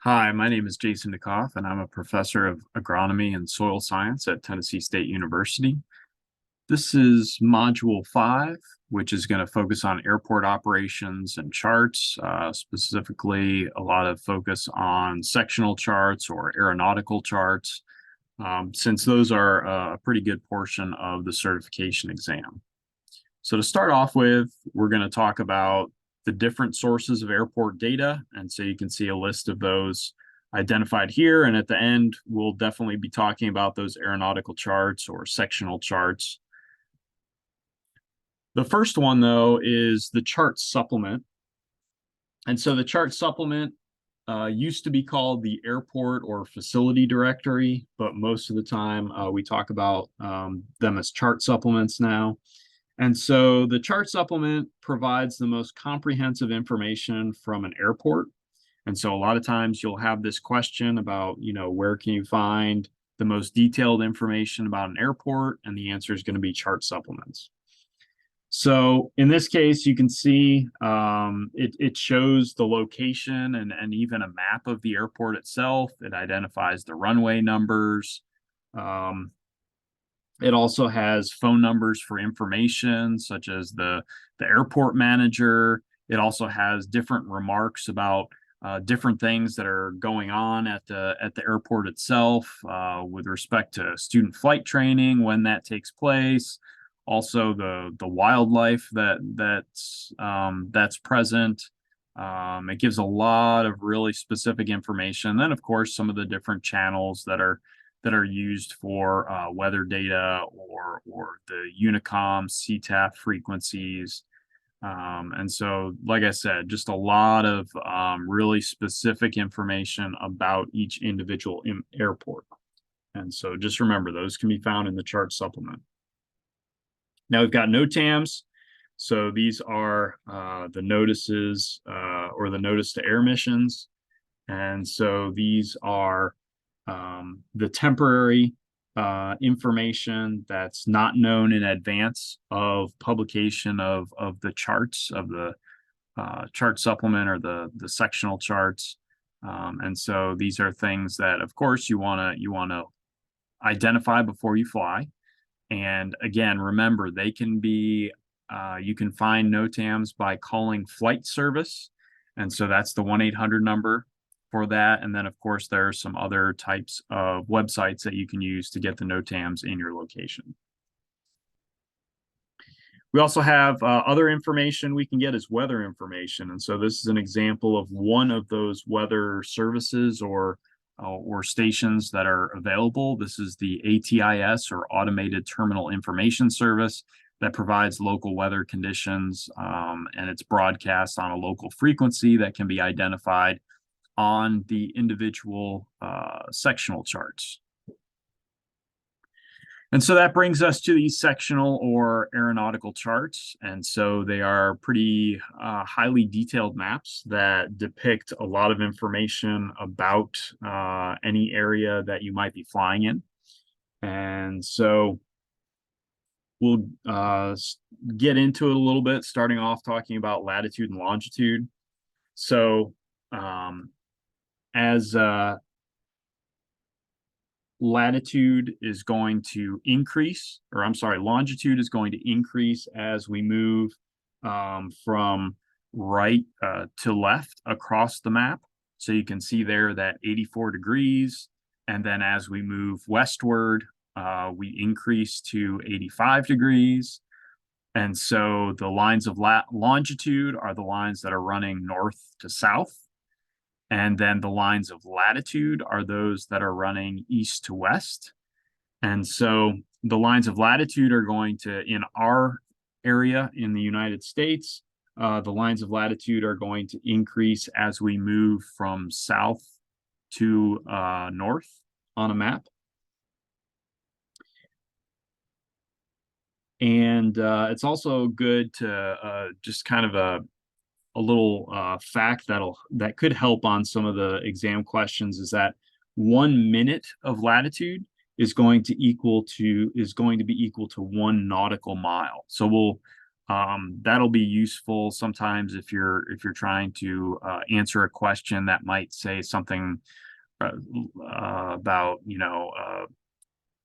Hi, my name is Jason Dukoff, and I'm a professor of agronomy and soil science at Tennessee State University. This is Module 5, which is going to focus on airport operations and charts, specifically a lot of focus on sectional charts or aeronautical charts, since those are a pretty good portion of the certification exam. So to start off with, we're going to talk about the different sources of airport data. And so you can see a list of those identified here. And at the end, we'll definitely be talking about those aeronautical charts or sectional charts. The first one, though, is the chart supplement. And so the chart supplement used to be called the airport or facility directory, but most of the time we talk about them as chart supplements now. And so the chart supplement provides the most comprehensive information from an airport. And so a lot of times you'll have this question about, where can you find the most detailed information about an airport? And the answer is going to be chart supplements. So in this case, you can see it shows the location and even a map of the airport itself. It identifies the runway numbers. It also has phone numbers for information, such as the airport manager. It also has different remarks about different things that are going on at the airport itself with respect to student flight training, when that takes place. Also, the wildlife that's present. It gives a lot of really specific information. Then, of course, some of the different channels that are used for weather data or the Unicom, CTAF frequencies. And so, like I said, just a lot of really specific information about each individual airport. And so just remember, those can be found in the chart supplement. Now we've got NOTAMs. So these are the notices or the notice to air missions. And so these are the temporary information that's not known in advance of publication of the charts of the chart supplement or the sectional charts. And so these are things that, of course, you want to identify before you fly. And again, remember, they can be you can find NOTAMs by calling flight service. And so that's the 1-800 number for that. And then, of course, there are some other types of websites that you can use to get the NOTAMs in your location. We also have other information we can get is weather information. And so this is an example of one of those weather services or stations that are available. This is the ATIS, or Automated Terminal Information Service, that provides local weather conditions, and it's broadcast on a local frequency that can be identified on the individual sectional charts. And so that brings us to these sectional or aeronautical charts. And so they are pretty highly detailed maps that depict a lot of information about any area that you might be flying in. And so we'll get into it a little bit, starting off talking about latitude and longitude. So as latitude is going to increase, or I'm sorry, longitude is going to increase as we move from right to left across the map. So you can see there that 84 degrees. And then as we move westward, we increase to 85 degrees. And so the lines of longitude are the lines that are running north to south. And then the lines of latitude are those that are running east to west. And so the lines of latitude are going to, in our area in the United States, the lines of latitude are going to increase as we move from south to north on a map. And it's also good to just kind of a little fact that could help on some of the exam questions is that 1 minute of latitude is going to be equal to 1 nautical mile. So That'll be useful sometimes if you're trying to answer a question that might say something about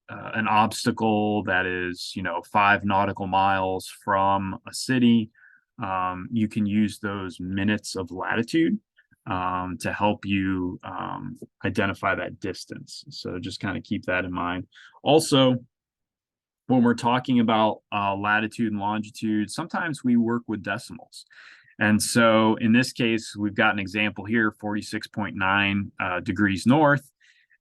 an obstacle that is 5 nautical miles from a city. You can use those minutes of latitude to help you identify that distance. So just kind of keep that in mind. Also, when we're talking about latitude and longitude, sometimes we work with decimals. And so in this case, we've got an example here, 46.9 degrees north.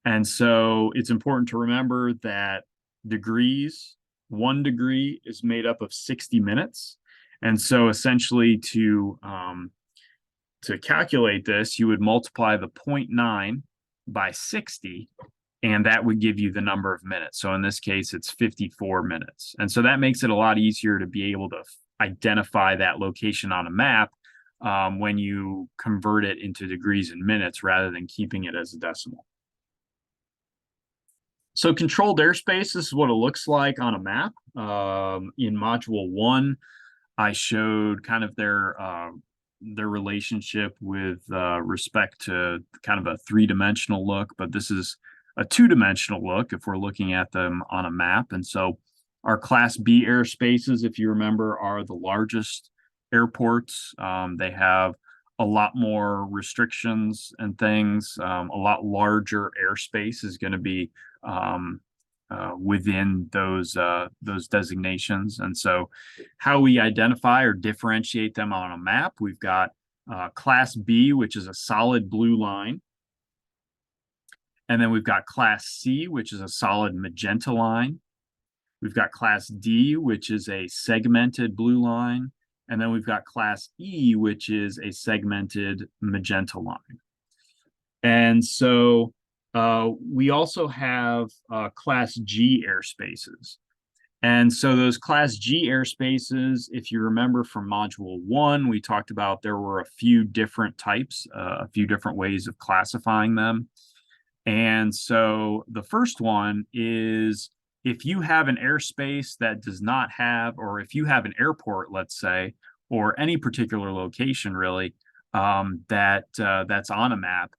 And so it's important to remember that degrees, 1 degree is made up of 60 minutes. And so essentially to calculate this, you would multiply the 0.9 by 60, and that would give you the number of minutes. So in this case, it's 54 minutes. And so that makes it a lot easier to be able to identify that location on a map when you convert it into degrees and minutes rather than keeping it as a decimal. So controlled airspace, this is what it looks like on a map. In Module 1, I showed kind of their relationship with respect to kind of a three-dimensional look, but this is a two-dimensional look if we're looking at them on a map. And so our Class B airspaces, if you remember, are the largest airports. They have a lot more restrictions and things. A lot larger airspace is going to be within those designations. And so how we identify or differentiate them on a map, we've got Class B, which is a solid blue line. And then we've got Class C, which is a solid magenta line. We've got Class D, which is a segmented blue line. And then we've got Class E, which is a segmented magenta line. And so we also have Class G airspaces. And so those Class G airspaces, if you remember from Module 1, we talked about there were a few different types, a few different ways of classifying them. And so the first one is if you have an airspace that does not have, or if you have an airport, let's say, or any particular location really, that's on a map,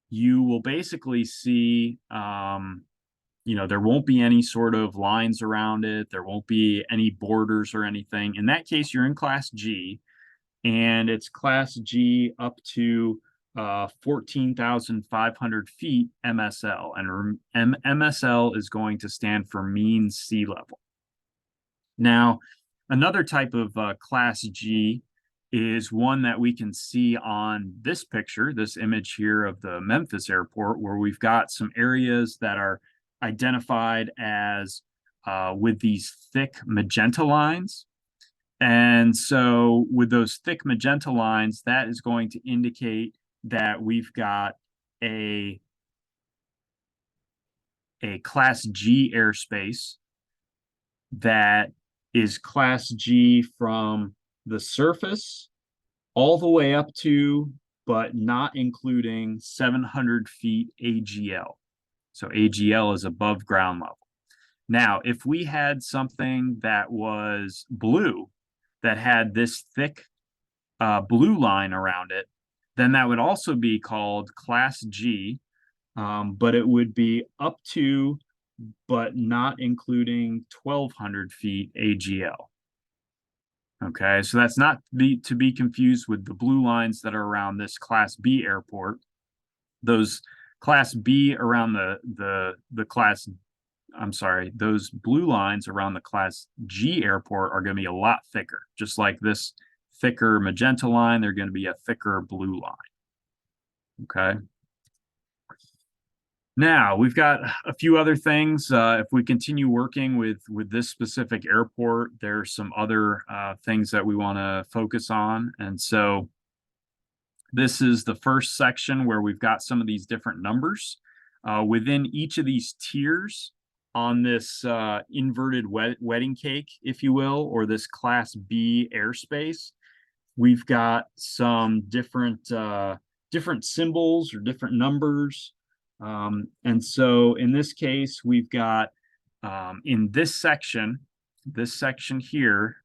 you will basically see, there won't be any sort of lines around it. There won't be any borders or anything. In that case, you're in Class G, and it's Class G up to 14,500 feet MSL. And MSL is going to stand for mean sea level. Now, another type of Class G is one that we can see on this picture, this image here of the Memphis airport, where we've got some areas that are identified as with these thick magenta lines. And so with those thick magenta lines, that is going to indicate that we've got a Class G airspace that is Class G from the surface all the way up to, but not including 700 feet AGL. So AGL is above ground level. Now, if we had something that was blue, that had this thick blue line around it, then that would also be called Class G, but it would be up to, but not including 1,200 feet AGL. Okay, so that's not to be confused with the blue lines that are around this Class B airport. Those Class B around those blue lines around the Class G airport are going to be a lot thicker. Just like this thicker magenta line, they're going to be a thicker blue line. Okay. Now, we've got a few other things. If we continue working with this specific airport, there's some other things that we want to focus on. And so this is the first section where we've got some of these different numbers. Within each of these tiers on this inverted wedding cake, if you will, or this Class B airspace, we've got some different symbols or different numbers. And so in this case, we've got in this section here,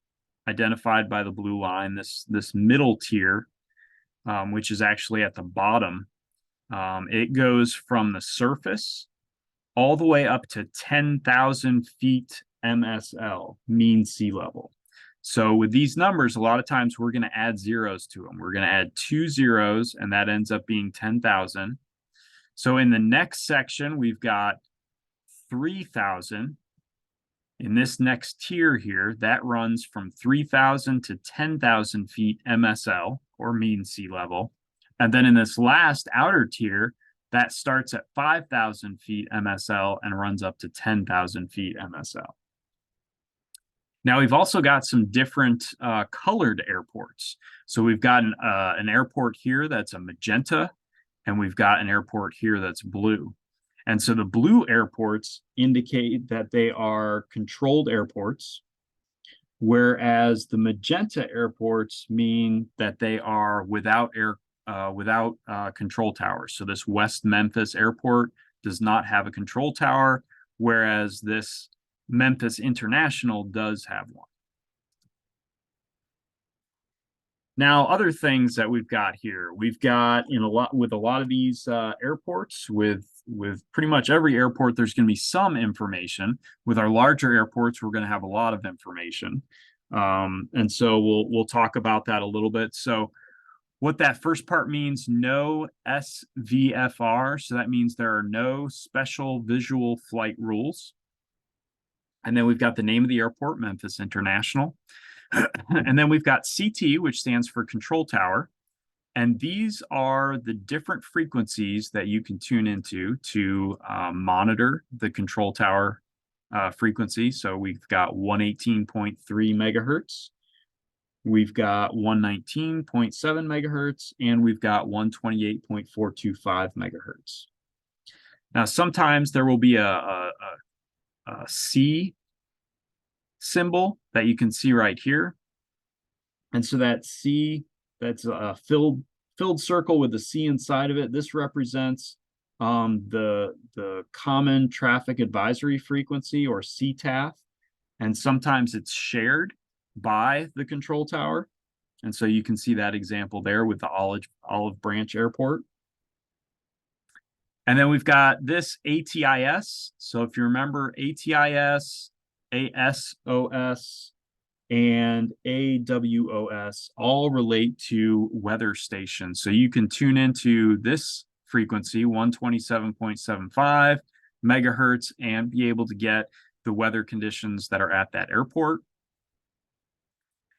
identified by the blue line, this middle tier, which is actually at the bottom. It goes from the surface all the way up to 10,000 feet MSL, mean sea level. So with these numbers, a lot of times we're going to add zeros to them. We're going to add 2 zeros, and that ends up being 10,000. So in the next section, we've got 3,000. In this next tier here, that runs from 3,000 to 10,000 feet MSL, or mean sea level. And then in this last outer tier, that starts at 5,000 feet MSL and runs up to 10,000 feet MSL. Now we've also got some different colored airports. So we've got an airport here that's a magenta, and we've got an airport here that's blue. And so the blue airports indicate that they are controlled airports, whereas the magenta airports mean that they are without control towers. So this West Memphis airport does not have a control tower, whereas this Memphis International does have one. Now, other things that we've got here, we've got with a lot of these airports, with pretty much every airport, there's going to be some information. With our larger airports, we're going to have a lot of information, and so we'll talk about that a little bit. So, what that first part means, no SVFR. So that means there are no special visual flight rules. And then we've got the name of the airport, Memphis International. And then we've got CT, which stands for control tower. And these are the different frequencies that you can tune into to monitor the control tower frequency. So we've got 118.3 megahertz. We've got 119.7 megahertz, and we've got 128.425 megahertz. Now, sometimes there will be a C symbol that you can see right here. And so that C, that's a filled circle with a C inside of it. This represents the Common Traffic Advisory Frequency, or CTAF. And sometimes it's shared by the control tower. And so you can see that example there with the Olive Branch Airport. And then we've got this ATIS. So if you remember, ATIS, ASOS, and AWOS all relate to weather stations. So you can tune into this frequency, 127.75 megahertz, and be able to get the weather conditions that are at that airport.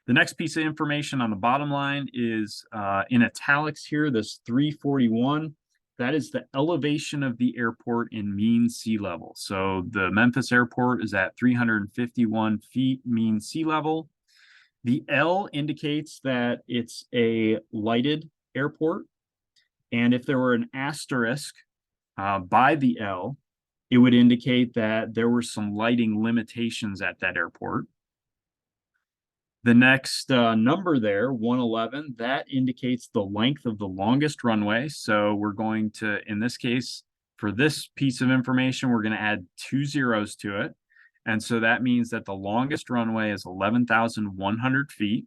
The next piece of information on the bottom line is in italics here, this 341. That is the elevation of the airport in mean sea level. So the Memphis airport is at 351 feet mean sea level. The L indicates that it's a lighted airport. And if there were an asterisk by the L, it would indicate that there were some lighting limitations at that airport. The next number there, 111, that indicates the length of the longest runway. So we're going to, in this case, for this piece of information, we're going to add 2 zeros to it. And so that means that the longest runway is 11,100 feet.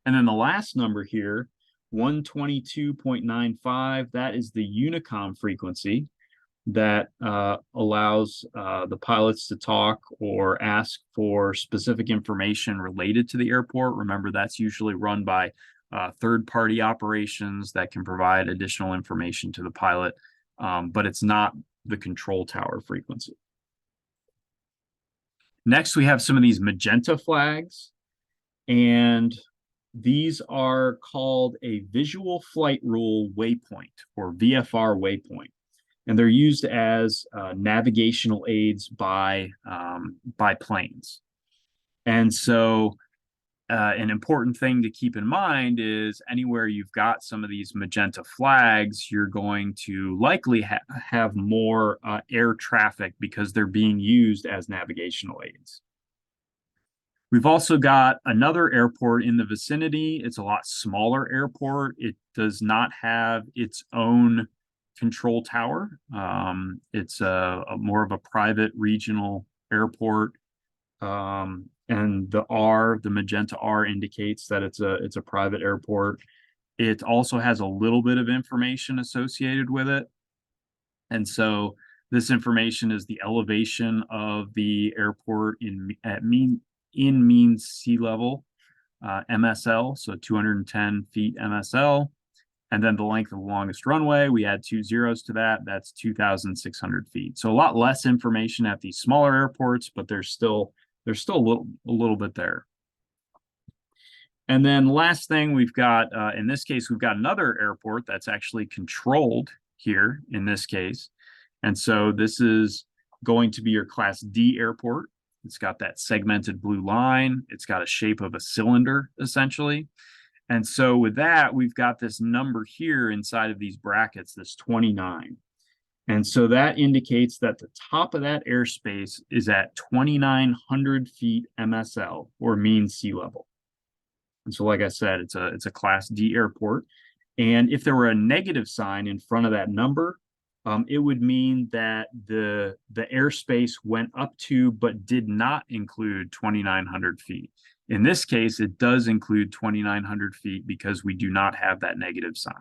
And then the last number here, 122.95, that is the Unicom frequency that allows the pilots to talk or ask for specific information related to the airport. Remember, that's usually run by third-party operations that can provide additional information to the pilot, but it's not the control tower frequency. Next, we have some of these magenta flags, and these are called a visual flight rule waypoint, or VFR waypoint. And they're used as navigational aids by planes. And so an important thing to keep in mind is anywhere you've got some of these magenta flags, you're going to likely have more air traffic because they're being used as navigational aids. We've also got another airport in the vicinity. It's a lot smaller airport. It does not have its own control tower. It's a more of a private regional airport. And the magenta R indicates that it's a private airport. It also has a little bit of information associated with it. And so this information is the elevation of the airport in mean sea level, MSL, so 210 feet MSL. And then the length of the longest runway, we add 2 zeros to that. That's 2,600 feet. So a lot less information at these smaller airports, but there's still a little bit there. And then last thing we've got, in this case, we've got another airport that's actually controlled here in this case. And so this is going to be your Class D airport. It's got that segmented blue line. It's got a shape of a cylinder, essentially. And so with that, we've got this number here inside of these brackets, this 29. And so that indicates that the top of that airspace is at 2,900 feet MSL, or mean sea level. And so, like I said, it's a Class D airport. And if there were a negative sign in front of that number, it would mean that the airspace went up to but did not include 2,900 feet. In this case, it does include 2,900 feet because we do not have that negative sign.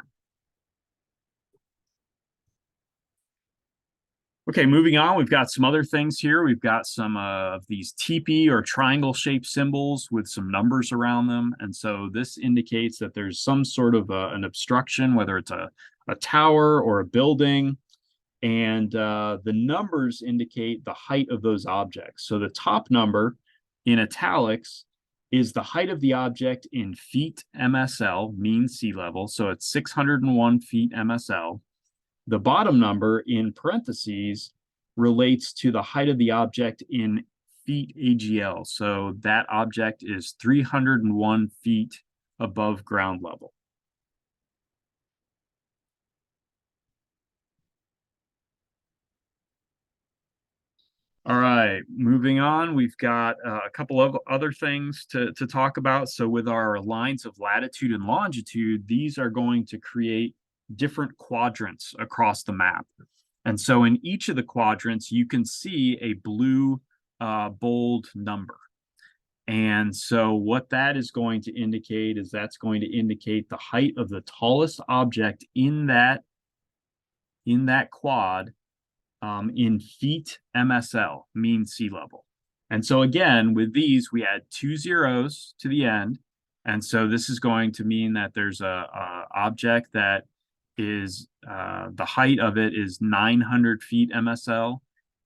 Okay, moving on, we've got some other things here. We've got some of these teepee or triangle-shaped symbols with some numbers around them. And so this indicates that there's some sort of an obstruction, whether it's a tower or a building. And the numbers indicate the height of those objects. So the top number in italics is the height of the object in feet MSL, mean sea level. So it's 601 feet MSL. The bottom number in parentheses relates to the height of the object in feet AGL. So that object is 301 feet above ground level. All right, moving on, we've got a couple of other things to talk about. So with our lines of latitude and longitude, these are going to create different quadrants across the map. And so in each of the quadrants, you can see a blue bold number. And so what that is going to indicate is that's going to indicate the height of the tallest object in that quad in feet MSL, mean sea level. And so again, with these, we add 2 zeros to the end. And so this is going to mean that there's a object that is the height of it is 900 feet MSL.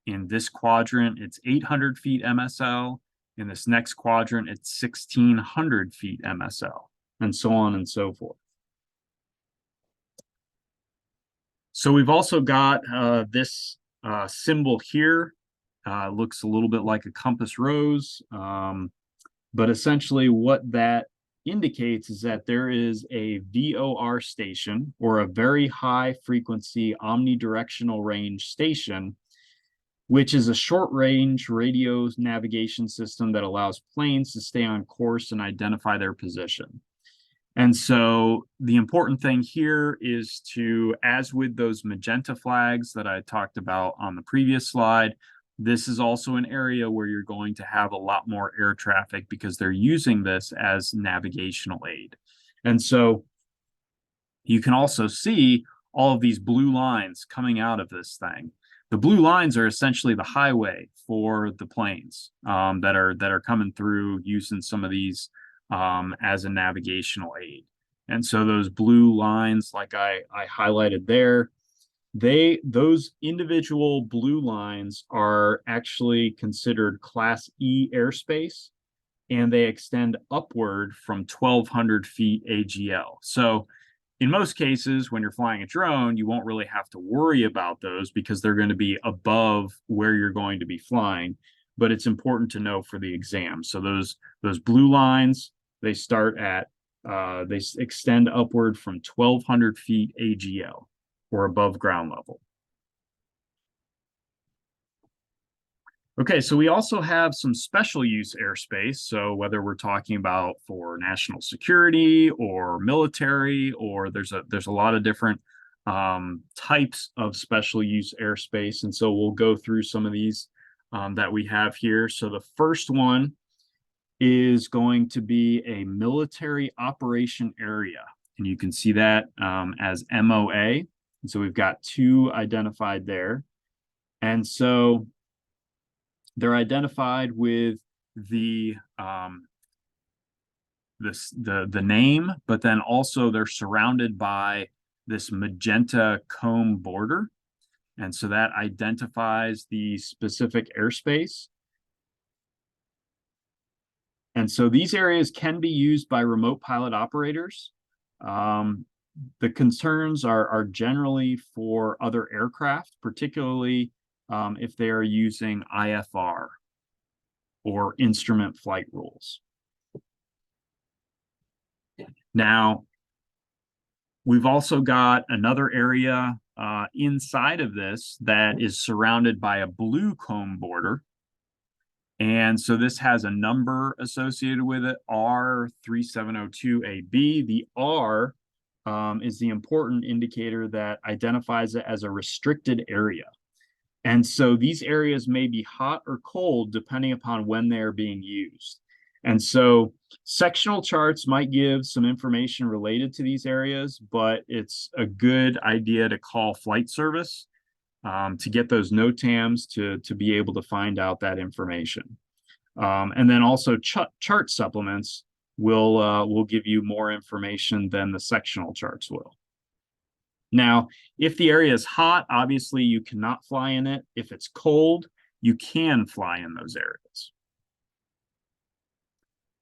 In this quadrant, it's 800 feet MSL. In this next quadrant, it's 1,600 feet MSL, and so on and so forth. So we've also got this symbol here. Looks a little bit like a compass rose, but essentially what that indicates is that there is a VOR station, or a very high frequency omnidirectional range station, which is a short range radio navigation system that allows planes to stay on course and identify their position. And so the important thing here is to, as with those magenta flags that I talked about on the previous slide, this is also an area where you're going to have a lot more air traffic because they're using this as navigational aid. And so you can also see all of these blue lines coming out of this thing. The blue lines are essentially the highway for the planes that are coming through using some of these as a navigational aid. And so those blue lines, like I highlighted there, those individual blue lines are actually considered Class E airspace, and they extend upward from 1,200 feet AGL. So in most cases, when you're flying a drone, you won't really have to worry about those because they're going to be above where you're going to be flying. But it's important to know for the exam. So those blue lines, they start at they extend upward from 1,200 feet AGL, or above ground level. Okay, so we also have some special use airspace. So whether we're talking about for national security or military, or there's a lot of different types of special use airspace. And so we'll go through some of these that we have here. So the first one is going to be a military operation area. And you can see that as MOA. And so we've got two identified there. And so they're identified with the the name, but then also they're surrounded by this magenta comb border. And so that identifies the specific airspace. And so these areas can be used by remote pilot operators. The concerns are generally for other aircraft, particularly if they are using IFR or instrument flight rules. Now, we've also got another area inside of this that is surrounded by a blue comb border. And so this has a number associated with it, R3702AB. The R is the important indicator that identifies it as a restricted area. And so these areas may be hot or cold depending upon when they're being used. And so sectional charts might give some information related to these areas, but it's a good idea to call flight service to get those NOTAMs to be able to find out that information. And then also chart supplements will give you more information than the sectional charts will. Now, if the area is hot, obviously you cannot fly in it. If it's cold, you can fly in those areas.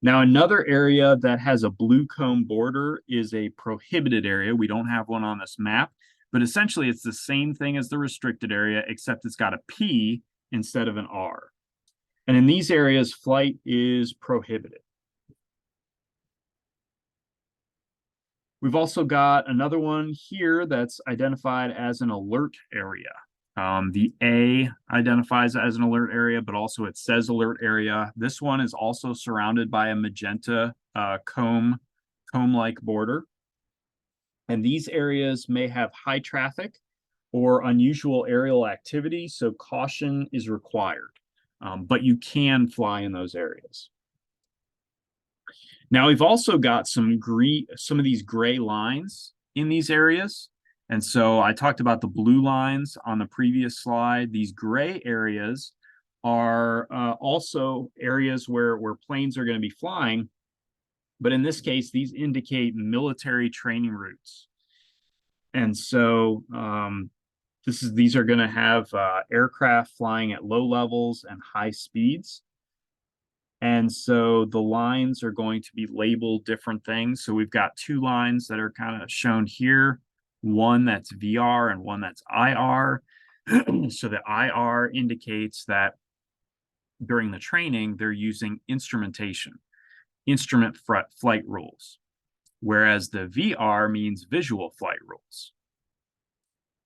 Now, another area that has a blue comb border is a prohibited area. We don't have one on this map, but essentially it's the same thing as the restricted area, except it's got a P instead of an R. And in these areas, flight is prohibited. We've also got another one here that's identified as an alert area. The A identifies as an alert area, but also it says alert area. This one is also surrounded by a magenta comb-like border. And these areas may have high traffic or unusual aerial activity, so caution is required. But you can fly in those areas. Now we've also got some of these gray lines in these areas. And so I talked about the blue lines on the previous slide. These gray areas are also areas where planes are going to be flying. But in this case, these indicate military training routes. And so these are going to have aircraft flying at low levels and high speeds. And so the lines are going to be labeled different things. So we've got two lines that are kind of shown here, one that's VR and one that's IR. So the IR indicates that during the training, they're using instrumentation, instrument flight rules, whereas the VR means visual flight rules.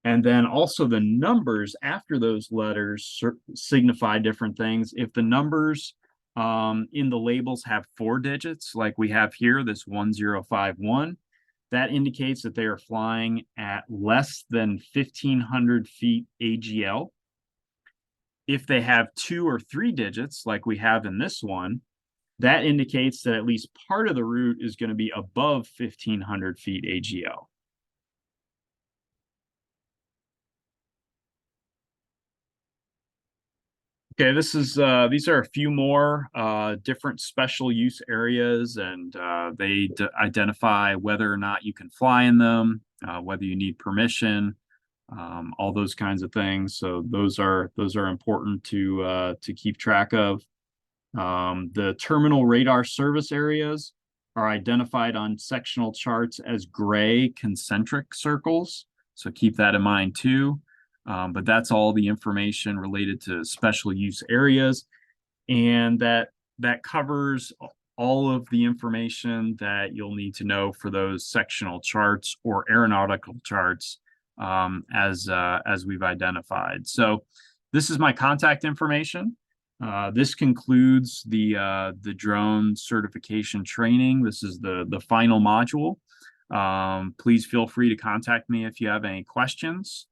And then also the numbers after those letters signify different things. If the numbers in the labels have 4 digits, like we have here, this 1051, that indicates that they are flying at less than 1,500 feet AGL. If they have 2 or 3 digits, like we have in this one, that indicates that at least part of the route is going to be above 1,500 feet AGL. Okay, these are a few more different special use areas, and they identify whether or not you can fly in them, whether you need permission, all those kinds of things. So those are important to keep track of. The terminal radar service areas are identified on sectional charts as gray concentric circles. So keep that in mind too. But that's all the information related to special use areas. And that covers all of the information that you'll need to know for those sectional charts or aeronautical charts as we've identified. So this is my contact information. This concludes the drone certification training. This is the final module. Please feel free to contact me if you have any questions.